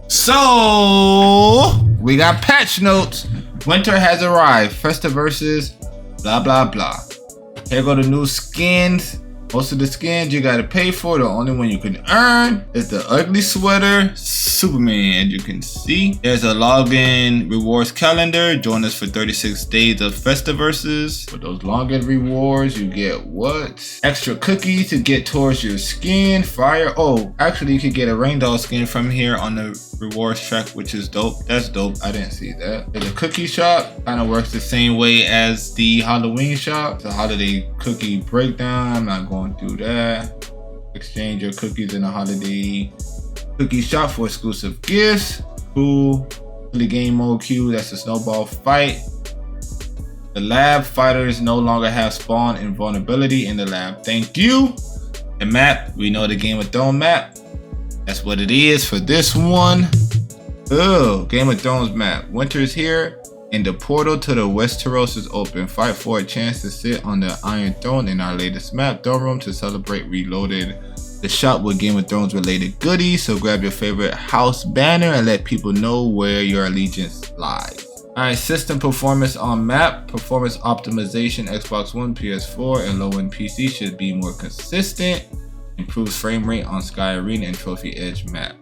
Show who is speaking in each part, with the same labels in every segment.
Speaker 1: So we got patch notes. Winter has arrived. Festivus, blah blah blah. Here go the new skins. Most of the skins you gotta pay for. The only one you can earn is the ugly sweater Superman. As you can see, there's a login rewards calendar. Join us for 36 days of Festivus. For those login rewards, you get what? Extra cookies to get towards your skin. Fire. Oh, actually, you could get a rain dog skin from here on the rewards track, which is dope. That's dope. I didn't see that. There's a cookie shop. Kind of works the same way as the Halloween shop. It's a holiday cookie breakdown. I'm not going through that. Exchange your cookies in a holiday cookie shop for exclusive gifts. Cool. The game mode queue. That's a snowball fight. The lab fighters no longer have spawn invulnerability in the lab. Thank you. The map. We know the Game of Thrones map. That's what it is for this one. Oh, Game of Thrones map. Winter is here and the portal to the Westeros is open. Fight for a chance to sit on the Iron Throne in our latest map, Throne Room, to celebrate Reloaded. The shop with Game of Thrones related goodies. So grab your favorite house banner and let people know where your allegiance lies. Alright, system performance on map. Performance optimization, Xbox One, PS4, and low-end PC should be more consistent. Improves frame rate on Sky Arena and Trophy Edge map.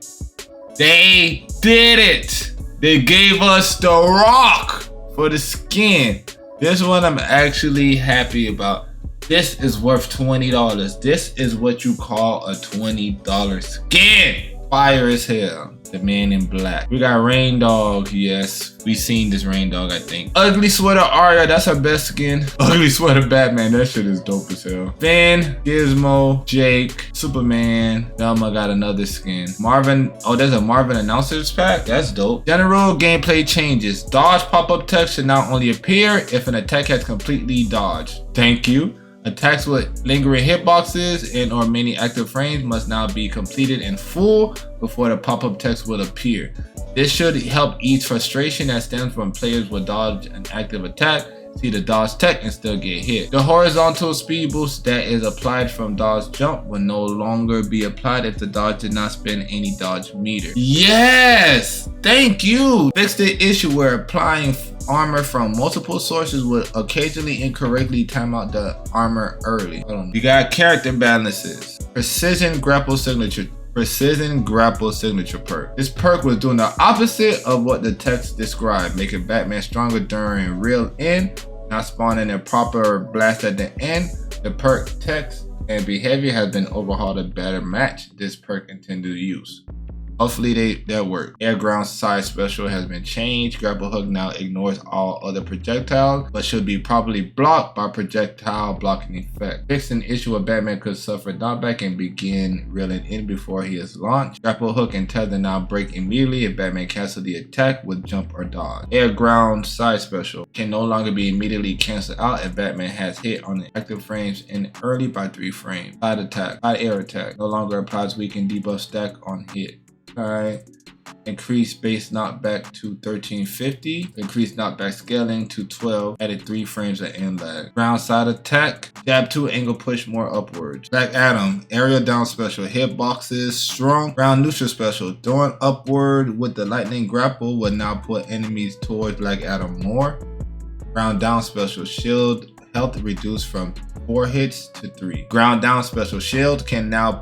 Speaker 1: They did it! They gave us the rock for the skin. This one I'm actually happy about. This is worth $20. This is what you call a $20 skin. Fire as hell. The man in black. We got Rain Dog. Yes, we seen this Rain Dog, I think. Ugly Sweater Arya, that's her best skin. Ugly Sweater Batman, that shit is dope as hell. Finn, Gizmo, Jake, Superman. Velma got another skin. Marvin, oh, there's a Marvin announcers pack. That's dope. General gameplay changes. Dodge pop-up text should now only appear if an attack has completely dodged. Thank you. Attacks with lingering hitboxes and or many active frames must now be completed in full before the pop-up text will appear. This should help ease frustration that stems from players will dodge an active attack, see the dodge tech, and still get hit. The horizontal speed boost that is applied from dodge jump will no longer be applied if the dodge did not spend any dodge meter. Yes! Thank you! Fix the issue where applying armor from multiple sources would occasionally incorrectly time out the armor early. You got character balances. Precision grapple signature perk. This perk was doing the opposite of what the text described, making Batman stronger during real end, not spawning a proper blast at the end. The perk text and behavior has been overhauled to better match this perk intended use. Hopefully that worked. Air ground side special has been changed. Grapple hook now ignores all other projectiles, but should be properly blocked by projectile blocking effect. Fixed an issue where Batman could suffer knockback and begin reeling in before he is launched. Grapple hook and tether now break immediately if Batman cancels the attack with jump or dodge. Air ground side special can no longer be immediately canceled out if Batman has hit on the active frames in early by 3 frames. Side air attack no longer applies weaken debuff stack on hit. Alright, increase base knockback to 1350, increase knockback scaling to 12, added 3 frames of end lag. Ground side attack, jab 2 angle push more upwards. Black Adam, area down special, hitboxes strong. Ground neutral special, throwing upward with the lightning grapple will now put enemies towards Black Adam more. Ground down special, shield health reduced from 4 hits to 3. Ground down special shield can now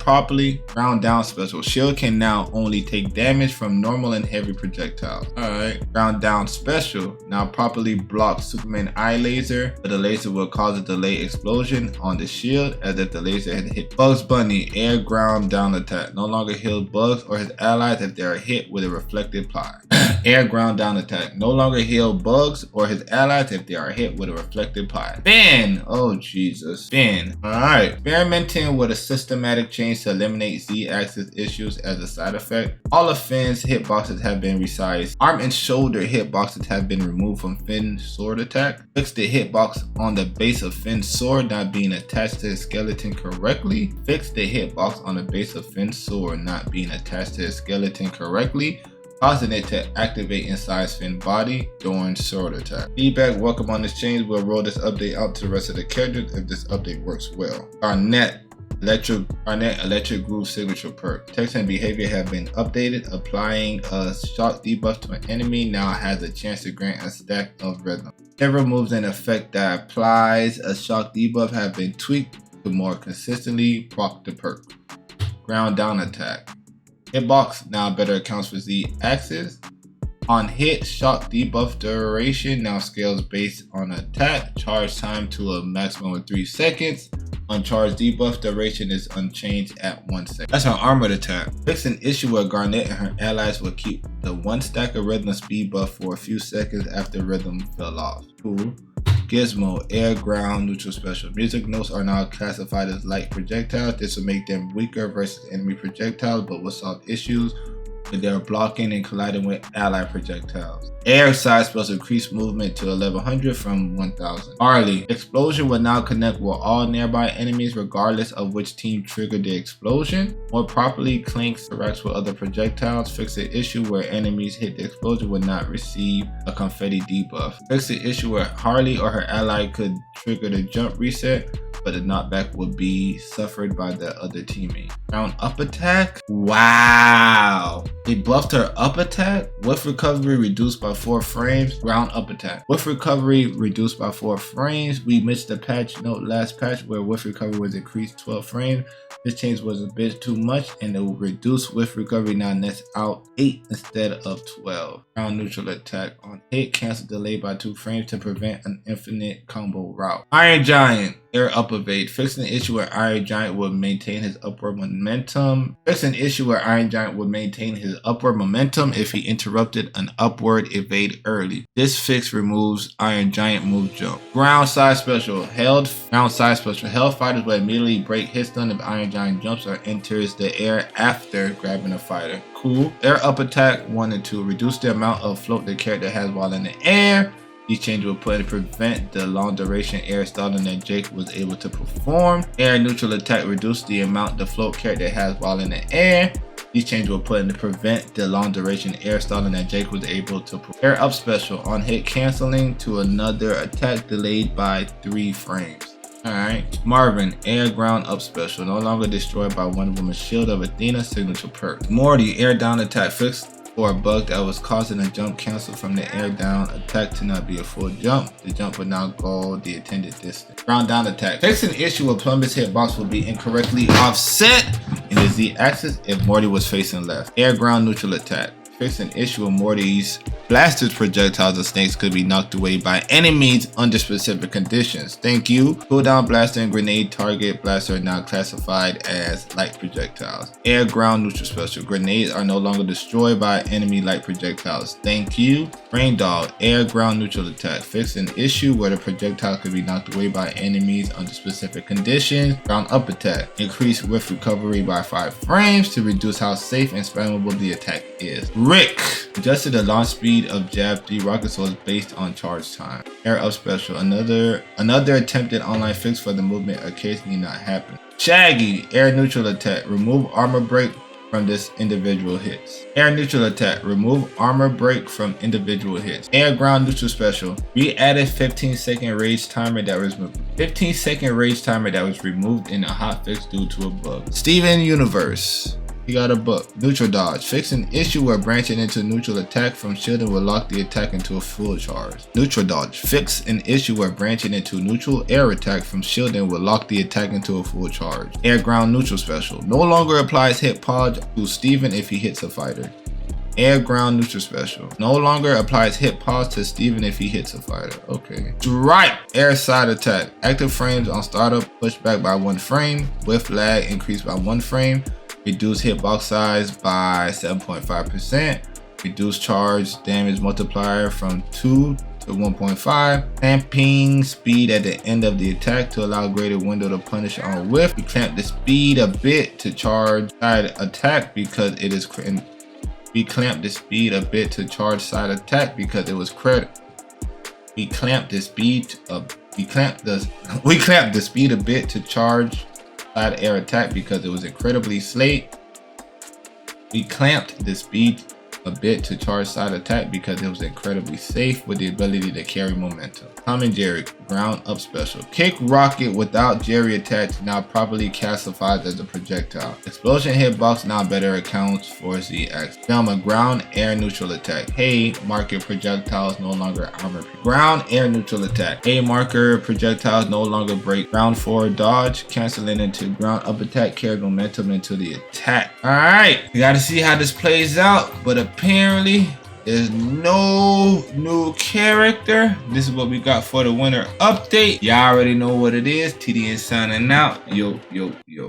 Speaker 1: only take damage from normal and heavy projectiles. Alright. Ground down special now properly blocks Superman eye laser, but the laser will cause a delayed explosion on the shield as if the laser had hit. Bugs Bunny air ground down attack no longer heals Bugs or his allies if they are hit with a reflected pie. Air ground down attack no longer heal Bugs or his allies if they are hit with a reflected pie. Finn, oh Jesus, Finn. Alright, experimenting with a systematic change to eliminate Z-axis issues as a side effect. All of Finn's hitboxes have been resized. Arm and shoulder hitboxes have been removed from Finn's sword attack. Fix the hitbox on the base of Finn's sword not being attached to his skeleton correctly. Fix the hitbox on the base of Finn's sword not being attached to his skeleton correctly, causing it to activate inside Finn's body during sword attack. Feedback, welcome on this change. We'll roll this update out to the rest of the characters if this update works well. Garnet, Electric Groove signature perk. Text and behavior have been updated. Applying a shock debuff to an enemy now has a chance to grant a stack of rhythm. Several moves and effect that applies a shock debuff have been tweaked to more consistently proc the perk. Ground down attack. Hitbox now better accounts for Z axis. On hit, shock debuff duration now scales based on attack. Charge time to a maximum of 3 seconds. Uncharged debuff duration is unchanged at 1 second. That's her armored attack. Fix an issue where Garnet and her allies will keep the 1 stack of rhythm speed buff for a few seconds after rhythm fell off. Cool. Gizmo, air, ground, neutral, special. Music notes are now classified as light projectiles. This will make them weaker versus enemy projectiles, but will solve issues when they are blocking and colliding with allied projectiles. Air side spells increase movement to 1100 from 1000. Harley, explosion will now connect with all nearby enemies regardless of which team triggered the explosion. More properly, Clinks interacts with other projectiles. Fix the issue where enemies hit the explosion will not receive a confetti debuff. Fix the issue where Harley or her ally could trigger the jump reset, but the knockback would be suffered by the other teammate. Round up attack? Wow. They buffed her up attack. With recovery reduced by 4 frames. Round up attack. With recovery reduced by 4 frames. We missed the patch note last patch where with recovery was increased 12 frames. This change was a bit too much and it will reduce with recovery now nets out 8 instead of 12. Round neutral attack. On hit, cancel delay by 2 frames to prevent an infinite combo route. Iron Giant. Air up evade. Fix an issue where Iron Giant would maintain his upward momentum. Fix an issue where Iron Giant would maintain his upward momentum if he interrupted an upward evade early. This fix removes Iron Giant move jump. Ground side special. Ground side special. Held fighters will immediately break hit stun if Iron Giant jumps or enters the air after grabbing a fighter. Cool. Air up attack 1 and 2. Reduce the amount of float the character has while in the air. These changes will put to prevent the long duration air stalling that Jake was able to perform. Air neutral attack reduce the amount the float character has while in the air. These changes will put in to prevent the long duration air stalling that Jake was able to perform. Air up special. On hit, canceling to another attack delayed by 3 frames. Alright. Marvin, air ground up special. No longer destroyed by Wonder Woman's shield of Athena signature perk. Morty, air down attack fixed for a bug that was causing a jump cancel from the air down attack to not be a full jump. The jump would now go the intended distance. Ground down attack. Fix an issue where Plumber's hitbox will be incorrectly offset in the Z axis if Morty was facing left. Air ground neutral attack. Fix an issue where Morty's blasters, projectiles, and snakes could be knocked away by enemies under specific conditions. Thank you. Cooldown blaster and grenade target blaster are now classified as light projectiles. Air ground neutral special. Grenades are no longer destroyed by enemy light projectiles. Thank you. Rain Dog, air ground neutral attack. Fix an issue where the projectile could be knocked away by enemies under specific conditions. Ground up attack. Increase with recovery by 5 frames to reduce how safe and spammable the attack is. Rick, adjusted the launch speed of Jab 3 rocket swords based on charge time. Air up special. Another attempted online fix for the movement occasionally not happen. Shaggy, air neutral attack. Remove armor break from this individual hits. Air neutral attack. Remove armor break from individual hits. Air ground neutral special. We added 15-second rage timer that was removed. 15-second rage timer that was removed in a hotfix due to a bug. Steven Universe. He got a book. Neutral dodge. Fix an issue where branching into neutral attack from shielding will lock the attack into a full charge. Neutral dodge. Fix an issue where branching into neutral air attack from shielding will lock the attack into a full charge. Air ground neutral special. No longer applies hit pause to Steven if he hits a fighter. Air ground neutral special. No longer applies hit pause to Steven if he hits a fighter. Okay. Stripe. Air side attack. Active frames on startup pushed back by 1 frame. With lag increased by 1 frame. Reduce hitbox size by 7.5%. Reduce charge damage multiplier from 2 to 1.5. Clamping speed at the end of the attack to allow greater window to punish on whiff. We clamp the speed a bit to charge side attack because it is we clamp the speed a bit to charge side attack because it was credit. We clamp the speed a bit to charge side air attack because it was incredibly slate. We clamped the speed a bit to charge side attack because it was incredibly safe with the ability to carry momentum. Common Jerry, ground up special. Kick rocket without Jerry attached, now properly classified as a projectile. Explosion hitbox now better accounts for ZX. Velma, ground air neutral attack. Hey, marker projectiles no longer armor. Ground air neutral attack. Hey, marker projectiles no longer break. Ground forward dodge, canceling into ground up attack, carry momentum into the attack. Alright, we gotta see how this plays out, but apparently there's no new character. This is what we got for the winter update. Y'all already know what it is. TDN signing out. Yo, yo, yo.